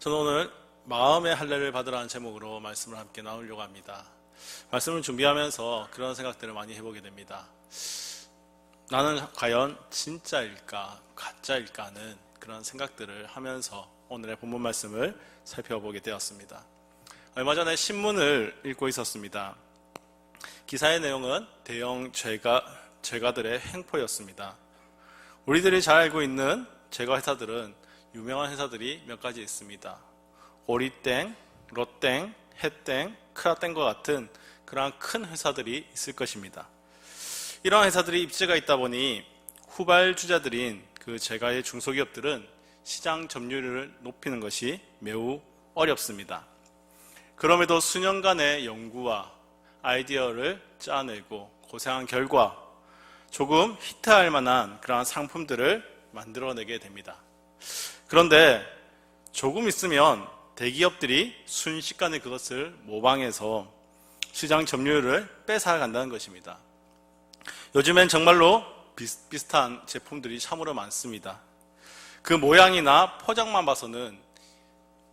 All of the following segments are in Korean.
저는 오늘 마음의 할례를 받으라는 제목으로 말씀을 함께 나누려고 합니다. 말씀을 준비하면서 그런 생각들을 많이 해보게 됩니다. 나는 과연 진짜일까 가짜일까 하는 그런 생각들을 하면서 오늘의 본문 말씀을 살펴보게 되었습니다. 얼마 전에 신문을 읽고 있었습니다. 기사의 내용은 대형 제과들의 횡포였습니다. 우리들이 잘 알고 있는 제과 회사들은 유명한 회사들이 몇 가지 있습니다. 오리땡, 롯땡, 해땡, 크라땡과 같은 그러한 큰 회사들이 있을 것입니다. 이러한 회사들이 입지가 있다 보니 후발주자들인 그 제과의 중소기업들은 시장 점유율을 높이는 것이 매우 어렵습니다. 그럼에도 수년간의 연구와 아이디어를 짜내고 고생한 결과 조금 히트할 만한 그러한 상품들을 만들어내게 됩니다. 그런데 조금 있으면 대기업들이 순식간에 그것을 모방해서 시장 점유율을 뺏어간다는 것입니다. 요즘엔 정말로 비슷한 제품들이 참으로 많습니다. 그 모양이나 포장만 봐서는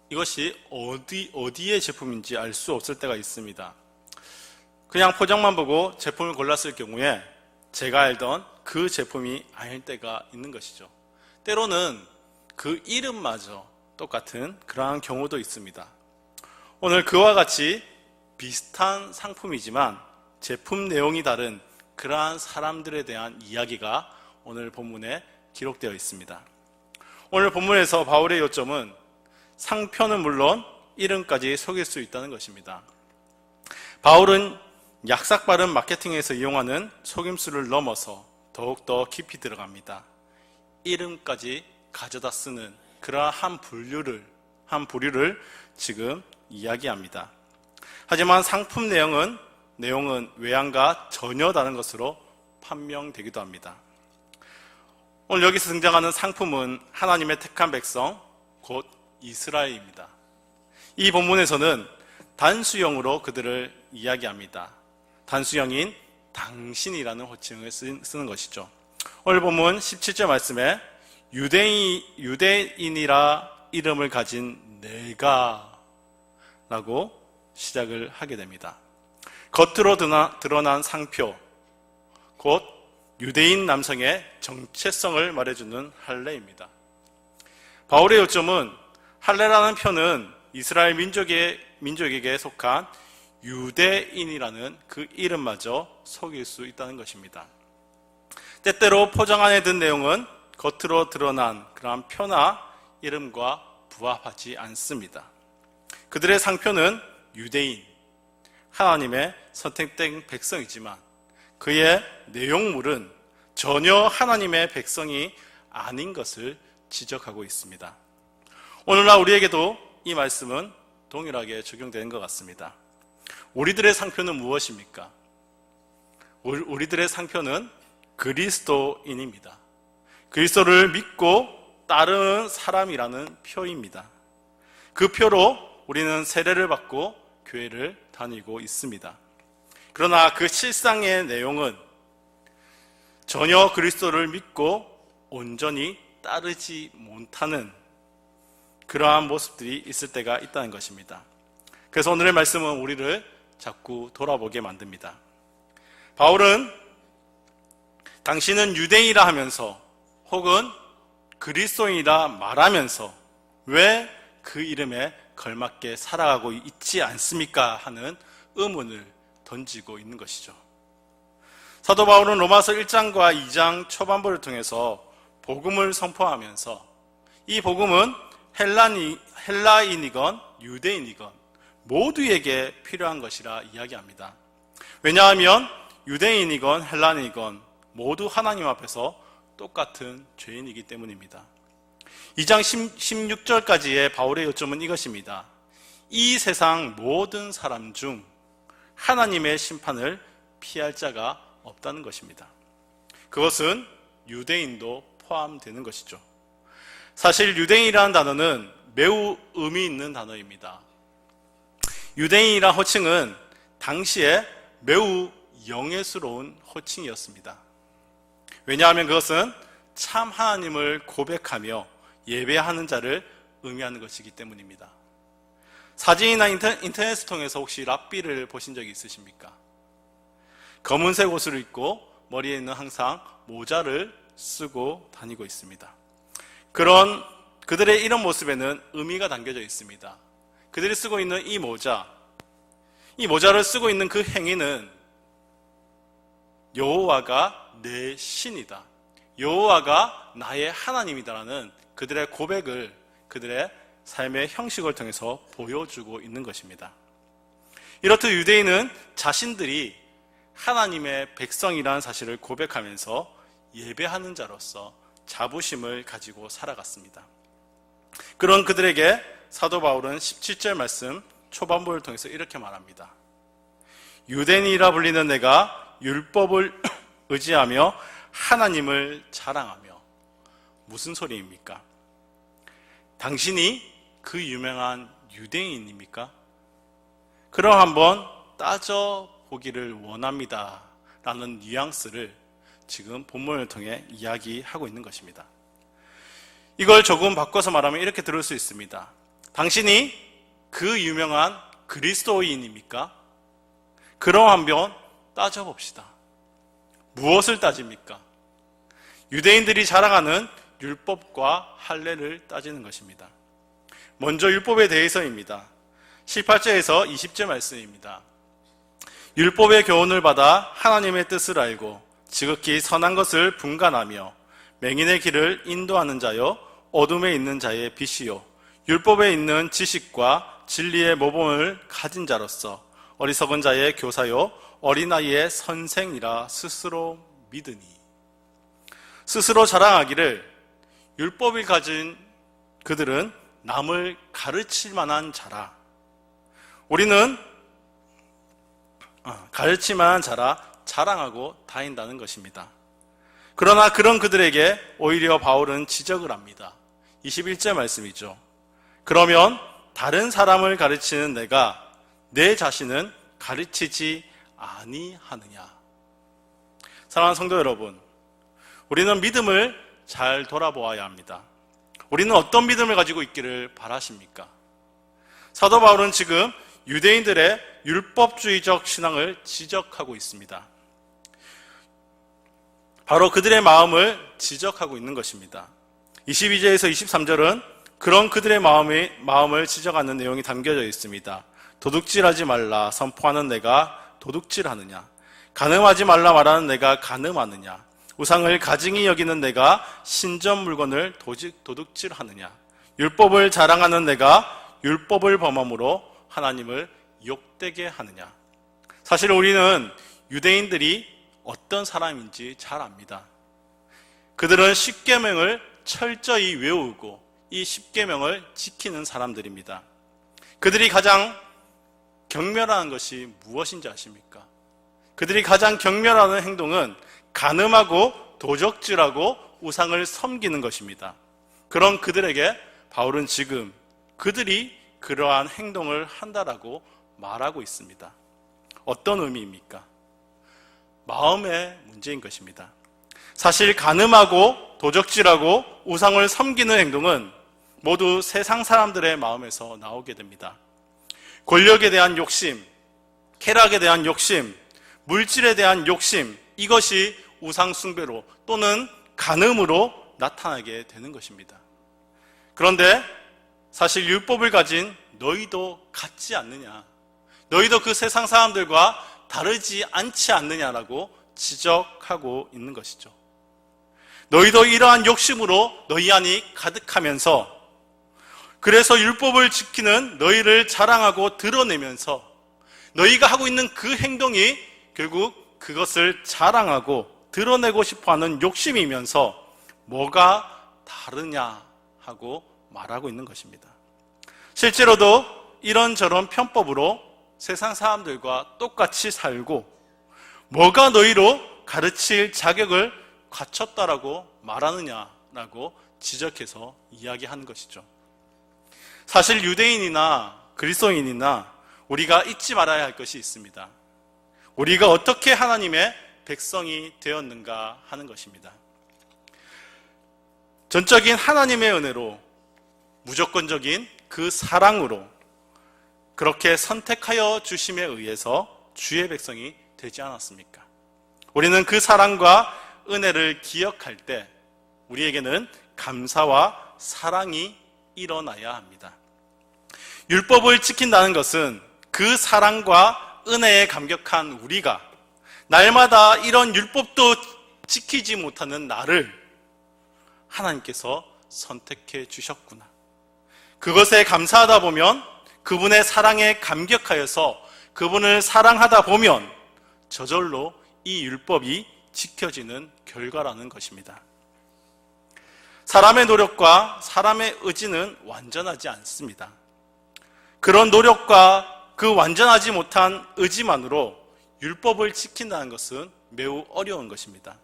이것이 어디의 제품인지 알 수 없을 때가 있습니다. 그냥 포장만 보고 제품을 골랐을 경우에 제가 알던 그 제품이 아닐 때가 있는 것이죠. 때로는 그 이름마저 똑같은 그러한 경우도 있습니다. 오늘 그와 같이 비슷한 상품이지만 제품 내용이 다른 그러한 사람들에 대한 이야기가 오늘 본문에 기록되어 있습니다. 오늘 본문에서 바울의 요점은 상표는 물론 이름까지 속일 수 있다는 것입니다. 바울은 약삭빠른 마케팅에서 이용하는 속임수를 넘어서 더욱더 깊이 들어갑니다. 이름까지 가져다 쓰는 그러한 한 부류를 지금 이야기합니다. 하지만 상품 내용은 외양과 전혀 다른 것으로 판명되기도 합니다. 오늘 여기서 등장하는 상품은 하나님의 택한 백성, 곧 이스라엘입니다. 이 본문에서는 단수형으로 그들을 이야기합니다. 단수형인 당신이라는 호칭을 쓰는 것이죠. 오늘 본문 17절 말씀에 유대인이라 이름을 가진 내가 라고 시작을 하게 됩니다. 겉으로 드러난 상표, 곧 유대인 남성의 정체성을 말해주는 할례입니다. 바울의 요점은 할례라는 표는 이스라엘 민족에게 속한 유대인이라는 그 이름마저 속일 수 있다는 것입니다. 때때로 포장 안에 든 내용은 겉으로 드러난 그러한 표나 이름과 부합하지 않습니다. 그들의 상표는 유대인, 하나님의 선택된 백성이지만 그의 내용물은 전혀 하나님의 백성이 아닌 것을 지적하고 있습니다. 오늘날 우리에게도 이 말씀은 동일하게 적용되는 것 같습니다. 우리들의 상표는 무엇입니까? 우리들의 상표는 그리스도인입니다. 그리스도를 믿고 따르는 사람이라는 표입니다. 그 표로 우리는 세례를 받고 교회를 다니고 있습니다. 그러나 그 실상의 내용은 전혀 그리스도를 믿고 온전히 따르지 못하는 그러한 모습들이 있을 때가 있다는 것입니다. 그래서 오늘의 말씀은 우리를 자꾸 돌아보게 만듭니다. 바울은 당신은 유대인이라 하면서 혹은 그리스도인이라 말하면서 왜 그 이름에 걸맞게 살아가고 있지 않습니까? 하는 의문을 던지고 있는 것이죠. 사도 바울은 로마서 1장과 2장 초반부를 통해서 복음을 선포하면서 이 복음은 헬라인이건 유대인이건 모두에게 필요한 것이라 이야기합니다. 왜냐하면 유대인이건 헬라인이건 모두 하나님 앞에서 똑같은 죄인이기 때문입니다. 2장 16절까지의 바울의 요점은 이것입니다. 이 세상 모든 사람 중 하나님의 심판을 피할 자가 없다는 것입니다. 그것은 유대인도 포함되는 것이죠. 사실 유대인이라는 단어는 매우 의미 있는 단어입니다. 유대인이라는 호칭은 당시에 매우 영예스러운 호칭이었습니다. 왜냐하면 그것은 참 하나님을 고백하며 예배하는 자를 의미하는 것이기 때문입니다. 사진이나 인터넷을 통해서 혹시 랍비를 보신 적이 있으십니까? 검은색 옷을 입고 머리에는 항상 모자를 쓰고 다니고 있습니다. 그들의 이런 모습에는 의미가 담겨져 있습니다. 그들이 쓰고 있는 이 모자를 쓰고 있는 그 행위는 여호와가 내 신이다, 여호와가 나의 하나님이다라는 그들의 고백을 그들의 삶의 형식을 통해서 보여주고 있는 것입니다. 이렇듯 유대인은 자신들이 하나님의 백성이라는 사실을 고백하면서 예배하는 자로서 자부심을 가지고 살아갔습니다. 그런 그들에게 사도 바울은 17절 말씀 초반부를 통해서 이렇게 말합니다. 유대인이라 불리는 내가 율법을 의지하며 하나님을 자랑하며. 무슨 소리입니까? 당신이 그 유명한 유대인입니까? 그럼 한번 따져보기를 원합니다 라는 뉘앙스를 지금 본문을 통해 이야기하고 있는 것입니다. 이걸 조금 바꿔서 말하면 이렇게 들을 수 있습니다. 당신이 그 유명한 그리스도인입니까? 그럼 한번 따져봅시다. 무엇을 따집니까? 유대인들이 자랑하는 율법과 할례를 따지는 것입니다. 먼저 율법에 대해서입니다. 18절에서 20절 말씀입니다. 율법의 교훈을 받아 하나님의 뜻을 알고 지극히 선한 것을 분간하며 맹인의 길을 인도하는 자요 어둠에 있는 자의 빛이요 율법에 있는 지식과 진리의 모범을 가진 자로서 어리석은 자의 교사요 어린아이의 선생이라 스스로 믿으니. 스스로 자랑하기를 율법을 가진 그들은 남을 가르칠 만한 자라. 우리는 가르칠 만한 자라 자랑하고 다닌다는 것입니다. 그러나 그런 그들에게 오히려 바울은 지적을 합니다. 21절 말씀이죠. 그러면 다른 사람을 가르치는 내가 내 자신은 가르치지 아니하느냐. 사랑하는 성도 여러분, 우리는 믿음을 잘 돌아보아야 합니다. 우리는 어떤 믿음을 가지고 있기를 바라십니까? 사도 바울은 지금 유대인들의 율법주의적 신앙을 지적하고 있습니다. 바로 그들의 마음을 지적하고 있는 것입니다. 22절에서 23절은 그런 그들의 마음을 지적하는 내용이 담겨져 있습니다. 도둑질하지 말라 선포하는 내가 도둑질하느냐? 간음하지 말라 말하는 내가 간음하느냐? 우상을 가증히 여기는 내가 신전 물건을 도둑질하느냐? 율법을 자랑하는 내가 율법을 범함으로 하나님을 욕되게 하느냐? 사실 우리는 유대인들이 어떤 사람인지 잘 압니다. 그들은 십계명을 철저히 외우고 이 십계명을 지키는 사람들입니다. 그들이 가장 경멸하는 것이 무엇인지 아십니까? 그들이 가장 경멸하는 행동은 간음하고 도적질하고 우상을 섬기는 것입니다. 그런 그들에게 바울은 지금 그들이 그러한 행동을 한다라고 말하고 있습니다. 어떤 의미입니까? 마음의 문제인 것입니다. 사실 간음하고 도적질하고 우상을 섬기는 행동은 모두 세상 사람들의 마음에서 나오게 됩니다. 권력에 대한 욕심, 쾌락에 대한 욕심, 물질에 대한 욕심, 이것이 우상 숭배로 또는 간음으로 나타나게 되는 것입니다. 그런데 사실 율법을 가진 너희도 같지 않느냐? 너희도 그 세상 사람들과 다르지 않지 않느냐라고 지적하고 있는 것이죠. 너희도 이러한 욕심으로 너희 안이 가득하면서 그래서 율법을 지키는 너희를 자랑하고 드러내면서 너희가 하고 있는 그 행동이 결국 그것을 자랑하고 드러내고 싶어하는 욕심이면서 뭐가 다르냐 하고 말하고 있는 것입니다. 실제로도 이런저런 편법으로 세상 사람들과 똑같이 살고 뭐가 너희로 가르칠 자격을 갖췄다라고 말하느냐라고 지적해서 이야기하는 것이죠. 사실 유대인이나 그리스도인이나 우리가 잊지 말아야 할 것이 있습니다. 우리가 어떻게 하나님의 백성이 되었는가 하는 것입니다. 전적인 하나님의 은혜로 무조건적인 그 사랑으로 그렇게 선택하여 주심에 의해서 주의 백성이 되지 않았습니까? 우리는 그 사랑과 은혜를 기억할 때 우리에게는 감사와 사랑이 일어나야 합니다. 율법을 지킨다는 것은 그 사랑과 은혜에 감격한 우리가 날마다 이런 율법도 지키지 못하는 나를 하나님께서 선택해 주셨구나. 그것에 감사하다 보면 그분의 사랑에 감격하여서 그분을 사랑하다 보면 저절로 이 율법이 지켜지는 결과라는 것입니다. 사람의 노력과 사람의 의지는 완전하지 않습니다. 그런 노력과 그 완전하지 못한 의지만으로 율법을 지킨다는 것은 매우 어려운 것입니다.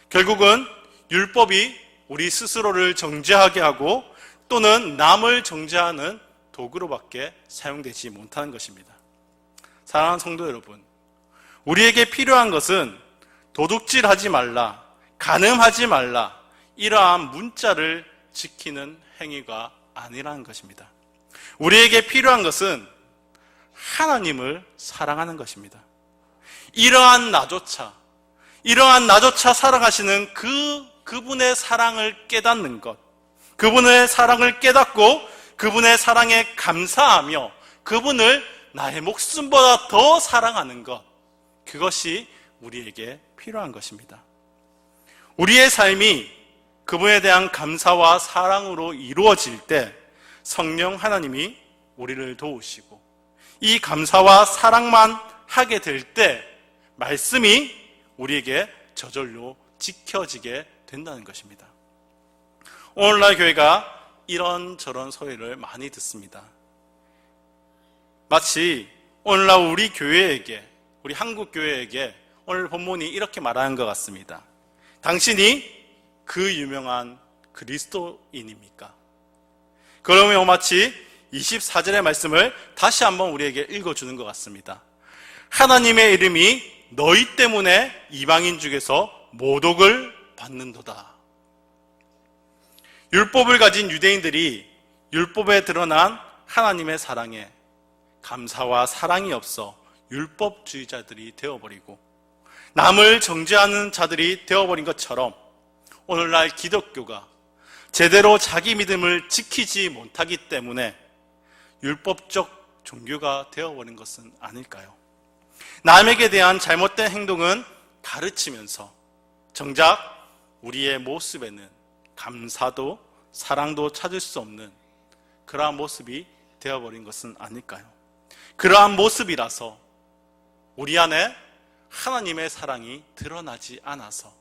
결국은 율법이 우리 스스로를 정죄하게 하고 또는 남을 정죄하는 도구로밖에 사용되지 못하는 것입니다. 사랑하는 성도 여러분, 우리에게 필요한 것은 도둑질하지 말라, 간음하지 말라, 이러한 문자를 지키는 행위가 아니라는 것입니다. 우리에게 필요한 것은 하나님을 사랑하는 것입니다. 이러한 나조차 사랑하시는 그분의 사랑을 깨닫는 것, 그분의 사랑을 깨닫고 그분의 사랑에 감사하며 그분을 나의 목숨보다 더 사랑하는 것, 그것이 우리에게 필요한 것입니다. 우리의 삶이 그분에 대한 감사와 사랑으로 이루어질 때 성령 하나님이 우리를 도우시고 이 감사와 사랑만 하게 될 때 말씀이 우리에게 저절로 지켜지게 된다는 것입니다. 오늘날 교회가 이런저런 소리를 많이 듣습니다. 마치 오늘날 우리 교회에게, 우리 한국 교회에게 오늘 본문이 이렇게 말하는 것 같습니다. 당신이 그 유명한 그리스도인입니까? 그러면 마치 24절의 말씀을 다시 한번 우리에게 읽어주는 것 같습니다. 하나님의 이름이 너희 때문에 이방인 중에서 모독을 받는도다. 율법을 가진 유대인들이 율법에 드러난 하나님의 사랑에 감사와 사랑이 없어 율법주의자들이 되어버리고 남을 정죄하는 자들이 되어버린 것처럼 오늘날 기독교가 제대로 자기 믿음을 지키지 못하기 때문에 율법적 종교가 되어버린 것은 아닐까요? 남에게 대한 잘못된 행동은 가르치면서 정작 우리의 모습에는 감사도 사랑도 찾을 수 없는 그러한 모습이 되어버린 것은 아닐까요? 그러한 모습이라서 우리 안에 하나님의 사랑이 드러나지 않아서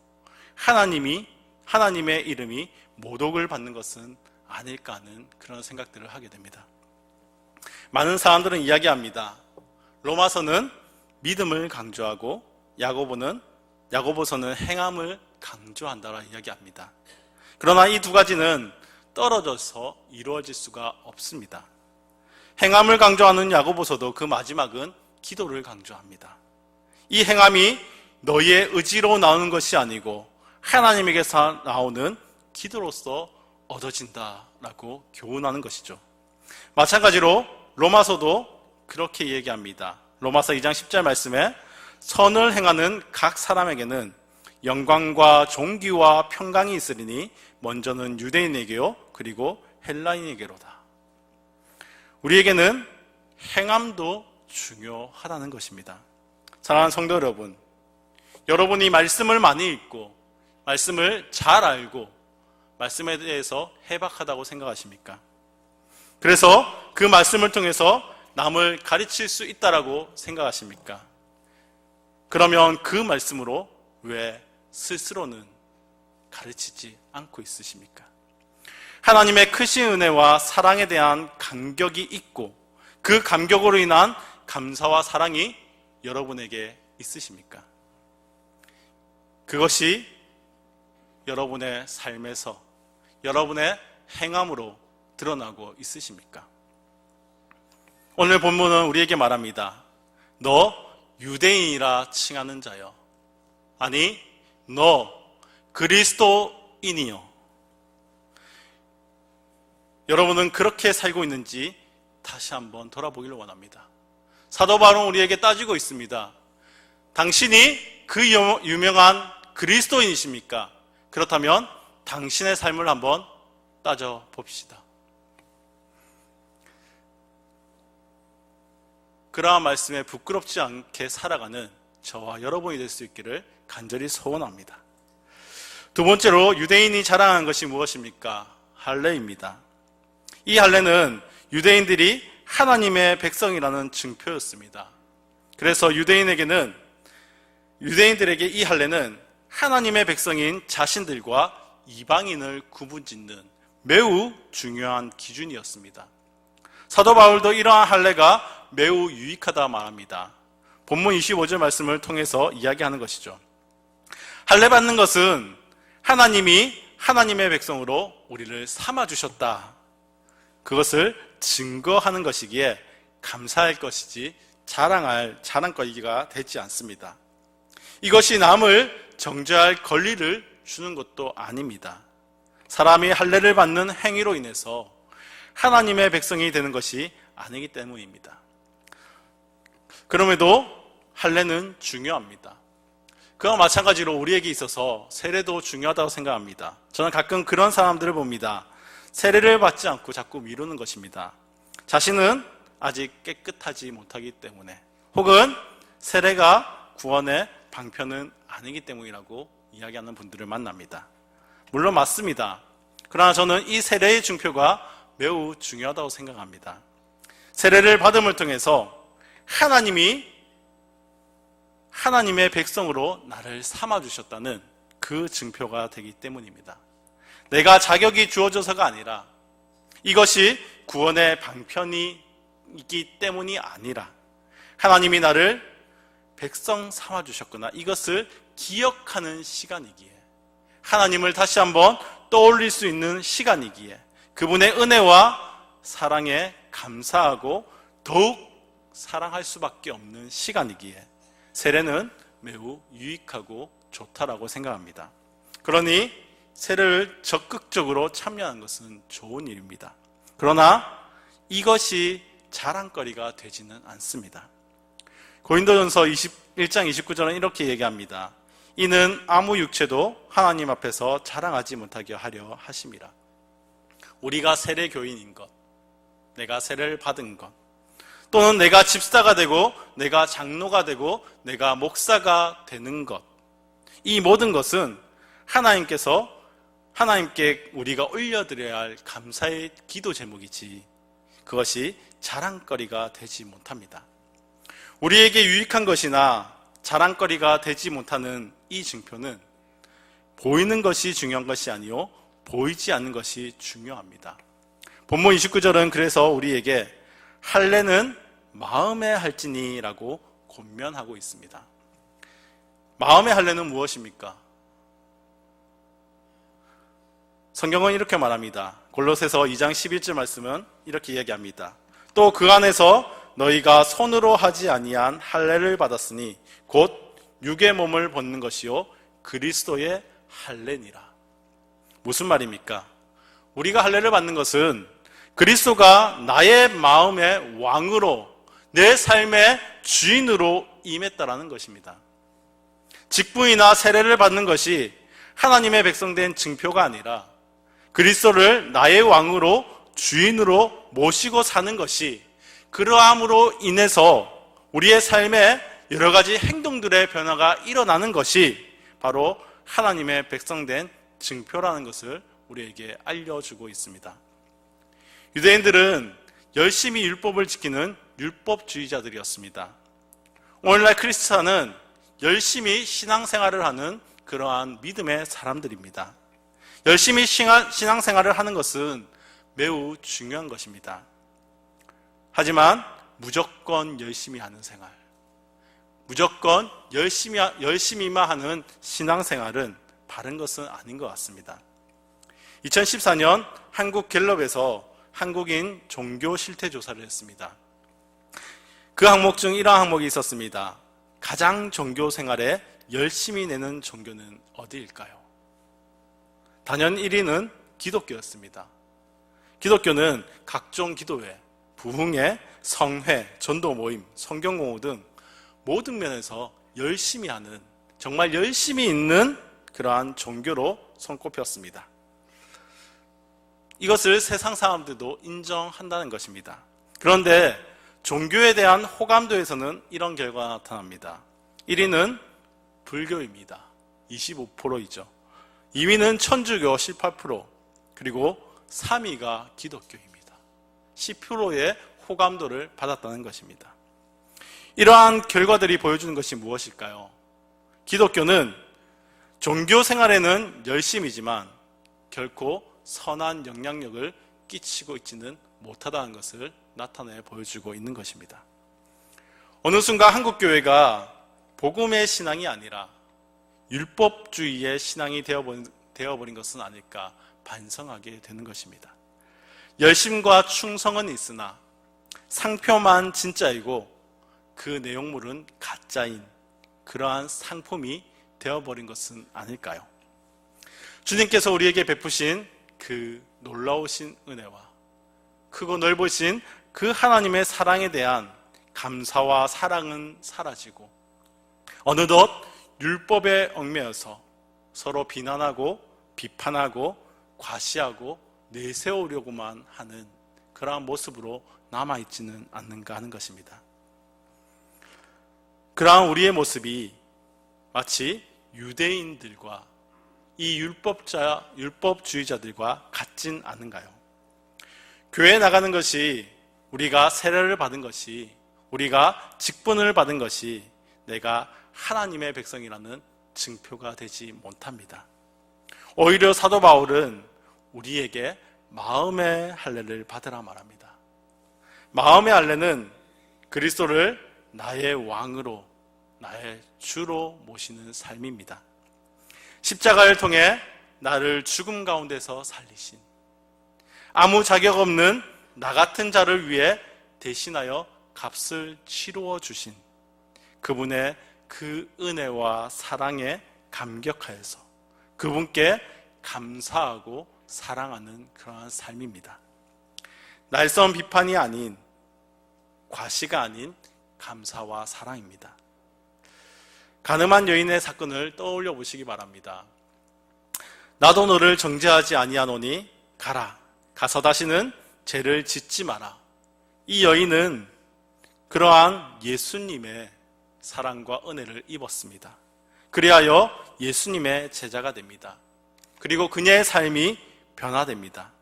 하나님의 이름이 모독을 받는 것은 아닐까 하는 그런 생각들을 하게 됩니다. 많은 사람들은 이야기합니다. 로마서는 믿음을 강조하고 야고보서는 행함을 강조한다라 이야기합니다. 그러나 이 두 가지는 떨어져서 이루어질 수가 없습니다. 행함을 강조하는 야고보서도 그 마지막은 기도를 강조합니다. 이 행함이 너희의 의지로 나오는 것이 아니고 하나님에게서 나오는 기도로서 얻어진다라고 교훈하는 것이죠. 마찬가지로 로마서도 그렇게 얘기합니다. 로마서 2장 10절 말씀에 선을 행하는 각 사람에게는 영광과 존귀와 평강이 있으리니 먼저는 유대인에게요 그리고 헬라인에게로다. 우리에게는 행함도 중요하다는 것입니다. 사랑하는 성도 여러분, 여러분이 말씀을 많이 읽고 말씀을 잘 알고 말씀에 대해서 해박하다고 생각하십니까? 그래서 그 말씀을 통해서 남을 가르칠 수 있다라고 생각하십니까? 그러면 그 말씀으로 왜 스스로는 가르치지 않고 있으십니까? 하나님의 크신 은혜와 사랑에 대한 감격이 있고 그 감격으로 인한 감사와 사랑이 여러분에게 있으십니까? 그것이 여러분의 삶에서 여러분의 행함으로 드러나고 있으십니까? 오늘 본문은 우리에게 말합니다. 너 유대인이라 칭하는 자여, 아니 너 그리스도인이여. 여러분은 그렇게 살고 있는지 다시 한번 돌아보기를 원합니다. 사도 바울은 우리에게 따지고 있습니다. 당신이 그 유명한 그리스도인이십니까? 그렇다면 당신의 삶을 한번 따져봅시다. 그러한 말씀에 부끄럽지 않게 살아가는 저와 여러분이 될 수 있기를 간절히 소원합니다. 두 번째로 유대인이 자랑한 것이 무엇입니까? 할례입니다. 이 할례는 유대인들이 하나님의 백성이라는 증표였습니다. 그래서 유대인들에게 이 할례는 하나님의 백성인 자신들과 이방인을 구분짓는 매우 중요한 기준이었습니다. 사도 바울도 이러한 할례가 매우 유익하다 말합니다. 본문 25절 말씀을 통해서 이야기하는 것이죠. 할례 받는 것은 하나님이 하나님의 백성으로 우리를 삼아주셨다. 그것을 증거하는 것이기에 감사할 것이지 자랑거리가 되지 않습니다. 이것이 남을 정죄할 권리를 주는 것도 아닙니다. 사람이 할례를 받는 행위로 인해서 하나님의 백성이 되는 것이 아니기 때문입니다. 그럼에도 할례는 중요합니다. 그와 마찬가지로 우리에게 있어서 세례도 중요하다고 생각합니다. 저는 가끔 그런 사람들을 봅니다. 세례를 받지 않고 자꾸 미루는 것입니다. 자신은 아직 깨끗하지 못하기 때문에, 혹은 세례가 구원의 방편은 아니기 때문이라고 이야기하는 분들을 만납니다. 물론 맞습니다. 그러나 저는 이 세례의 증표가 매우 중요하다고 생각합니다. 세례를 받음을 통해서 하나님의 백성으로 나를 삼아주셨다는 그 증표가 되기 때문입니다. 내가 자격이 주어져서가 아니라, 이것이 구원의 방편이기 때문이 아니라, 하나님이 나를 백성 삼아주셨구나, 이것을 기억하는 시간이기에, 하나님을 다시 한번 떠올릴 수 있는 시간이기에, 그분의 은혜와 사랑에 감사하고 더욱 사랑할 수밖에 없는 시간이기에 세례는 매우 유익하고 좋다라고 생각합니다. 그러니 세례를 적극적으로 참여하는 것은 좋은 일입니다. 그러나 이것이 자랑거리가 되지는 않습니다. 고린도전서 1장 29절은 이렇게 얘기합니다. 이는 아무 육체도 하나님 앞에서 자랑하지 못하게 하려 하심이라. 우리가 세례교인인 것, 내가 세례를 받은 것, 또는 내가 집사가 되고 내가 장로가 되고 내가 목사가 되는 것, 이 모든 것은 하나님께 우리가 올려드려야 할 감사의 기도 제목이지, 그것이 자랑거리가 되지 못합니다. 우리에게 유익한 것이나 자랑거리가 되지 못하는 이 증표는 보이는 것이 중요한 것이 아니요 보이지 않는 것이 중요합니다. 본문 29절은 그래서 우리에게 할례는 마음의 할지니라고 권면하고 있습니다. 마음의 할례는 무엇입니까? 성경은 이렇게 말합니다. 골로새서 2장 11절 말씀은 이렇게 이야기합니다. 또 그 안에서 너희가 손으로 하지 아니한 할례를 받았으니 곧 육의 몸을 벗는 것이요 그리스도의 할례니라. 무슨 말입니까? 우리가 할례를 받는 것은 그리스도가 나의 마음의 왕으로, 내 삶의 주인으로 임했다라는 것입니다. 직분이나 세례를 받는 것이 하나님의 백성된 증표가 아니라 그리스도를 나의 왕으로, 주인으로 모시고 사는 것이, 그러함으로 인해서 우리의 삶에 여러 가지 행동들의 변화가 일어나는 것이 바로 하나님의 백성된 증표라는 것을 우리에게 알려주고 있습니다. 유대인들은 열심히 율법을 지키는 율법주의자들이었습니다. 오늘날 크리스찬은 열심히 신앙생활을 하는 그러한 믿음의 사람들입니다. 열심히 신앙생활을 하는 것은 매우 중요한 것입니다. 하지만 무조건 열심히 하는 생활, 무조건 열심히만 하는 신앙생활은 바른 것은 아닌 것 같습니다. 2014년 한국갤럽에서 한국인 종교 실태 조사를 했습니다. 그 항목 중 이러한 항목이 있었습니다. 가장 종교 생활에 열심히 내는 종교는 어디일까요? 단연 1위는 기독교였습니다. 기독교는 각종 기도회, 부흥회, 성회, 전도 모임, 성경 공부 등 모든 면에서 열심히 하는, 정말 열심히 있는 그러한 종교로 손꼽혔습니다. 이것을 세상 사람들도 인정한다는 것입니다. 그런데 종교에 대한 호감도에서는 이런 결과가 나타납니다. 1위는 불교입니다. 25%이죠. 2위는 천주교 18%, 그리고 3위가 기독교입니다. 10%의 호감도를 받았다는 것입니다. 이러한 결과들이 보여주는 것이 무엇일까요? 기독교는 종교 생활에는 열심이지만 결코 선한 영향력을 끼치고 있지는 못하다는 것을 나타내 보여주고 있는 것입니다. 어느 순간 한국교회가 복음의 신앙이 아니라 율법주의의 신앙이 되어버린 것은 아닐까 반성하게 되는 것입니다. 열심과 충성은 있으나 상표만 진짜이고 그 내용물은 가짜인 그러한 상품이 되어버린 것은 아닐까요? 주님께서 우리에게 베푸신 그 놀라우신 은혜와 크고 넓으신 그 하나님의 사랑에 대한 감사와 사랑은 사라지고 어느덧 율법에 얽매여서 서로 비난하고 비판하고 과시하고 내세우려고만 하는 그러한 모습으로 남아있지는 않는가 하는 것입니다. 그러한 우리의 모습이 마치 유대인들과 이 율법주의자들과 같진 않은가요? 교회에 나가는 것이, 우리가 세례를 받은 것이, 우리가 직분을 받은 것이 내가 하나님의 백성이라는 증표가 되지 못합니다. 오히려 사도 바울은 우리에게 마음의 할례를 받으라 말합니다. 마음의 할례는 그리스도를 나의 왕으로, 나의 주로 모시는 삶입니다. 십자가를 통해 나를 죽음 가운데서 살리신, 아무 자격 없는 나 같은 자를 위해 대신하여 값을 치루어 주신 그분의 그 은혜와 사랑에 감격하여서 그분께 감사하고 사랑하는 그러한 삶입니다. 날선 비판이 아닌, 과시가 아닌 감사와 사랑입니다. 가늠한 여인의 사건을 떠올려 보시기 바랍니다. 나도 너를 정죄하지 아니하노니 가라, 가서 다시는 죄를 짓지 마라. 이 여인은 그러한 예수님의 사랑과 은혜를 입었습니다. 그리하여 예수님의 제자가 됩니다. 그리고 그녀의 삶이 변화됩니다.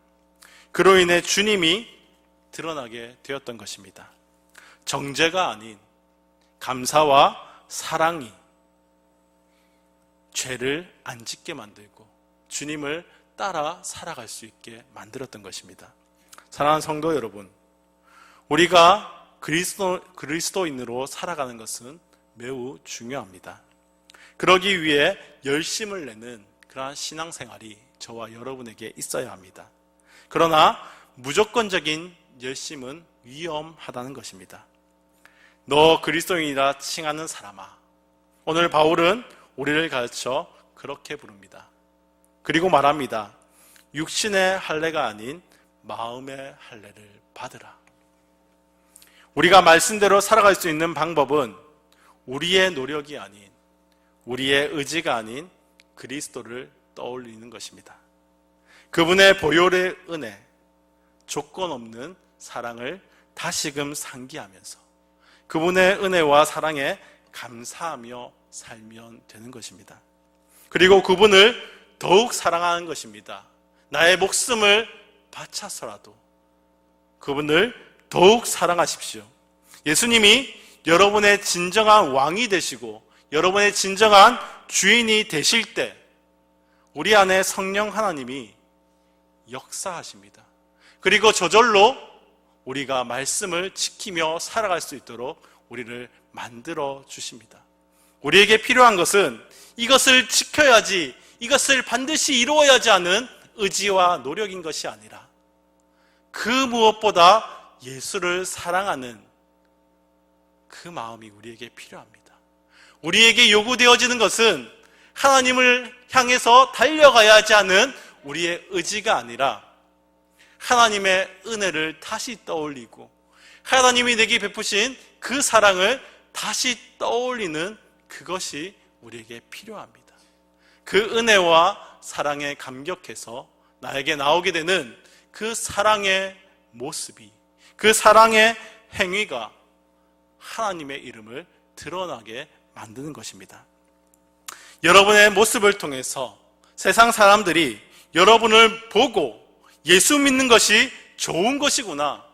그로 인해 주님이 드러나게 되었던 것입니다. 정죄가 아닌 감사와 사랑이 죄를 안 짓게 만들고 주님을 따라 살아갈 수 있게 만들었던 것입니다. 사랑하는 성도 여러분, 우리가 그리스도인으로 살아가는 것은 매우 중요합니다. 그러기 위해 열심을 내는 그러한 신앙생활이 저와 여러분에게 있어야 합니다. 그러나 무조건적인 열심은 위험하다는 것입니다. 너 그리스도인이라 칭하는 사람아, 오늘 바울은 우리를 가르쳐 그렇게 부릅니다. 그리고 말합니다. 육신의 할례가 아닌 마음의 할례를 받으라. 우리가 말씀대로 살아갈 수 있는 방법은 우리의 노력이 아닌, 우리의 의지가 아닌 그리스도를 떠올리는 것입니다. 그분의 보혈의 은혜, 조건 없는 사랑을 다시금 상기하면서 그분의 은혜와 사랑에 감사하며 살면 되는 것입니다. 그리고 그분을 더욱 사랑하는 것입니다. 나의 목숨을 바쳐서라도 그분을 더욱 사랑하십시오. 예수님이 여러분의 진정한 왕이 되시고 여러분의 진정한 주인이 되실 때 우리 안에 성령 하나님이 역사하십니다. 그리고 저절로 우리가 말씀을 지키며 살아갈 수 있도록 우리를 만들어 주십니다. 우리에게 필요한 것은 이것을 지켜야지, 이것을 반드시 이루어야지 하는 의지와 노력인 것이 아니라 그 무엇보다 예수를 사랑하는 그 마음이 우리에게 필요합니다. 우리에게 요구되어지는 것은 하나님을 향해서 달려가야지 하는 우리의 의지가 아니라 하나님의 은혜를 다시 떠올리고 하나님이 내게 베푸신 그 사랑을 다시 떠올리는 그것이 우리에게 필요합니다. 그 은혜와 사랑에 감격해서 나에게 나오게 되는 그 사랑의 모습이, 그 사랑의 행위가 하나님의 이름을 드러나게 만드는 것입니다. 여러분의 모습을 통해서 세상 사람들이 여러분을 보고 예수 믿는 것이 좋은 것이구나,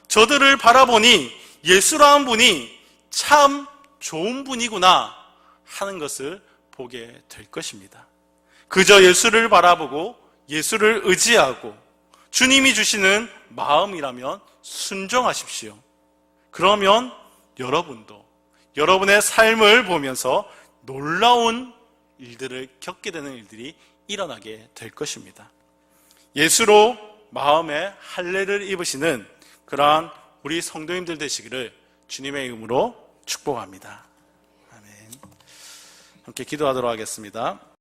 저들을 바라보니 예수라는 분이 참 좋은 분이구나 하는 것을 보게 될 것입니다. 그저 예수를 바라보고 예수를 의지하고 주님이 주시는 마음이라면 순종하십시오. 그러면 여러분도 여러분의 삶을 보면서 놀라운 일들을 겪게 되는 일들이 일어나게 될 것입니다. 예수로 마음에 할례를 입으시는 그러한 우리 성도님들 되시기를 주님의 이름으로 축복합니다. 아멘. 함께 기도하도록 하겠습니다.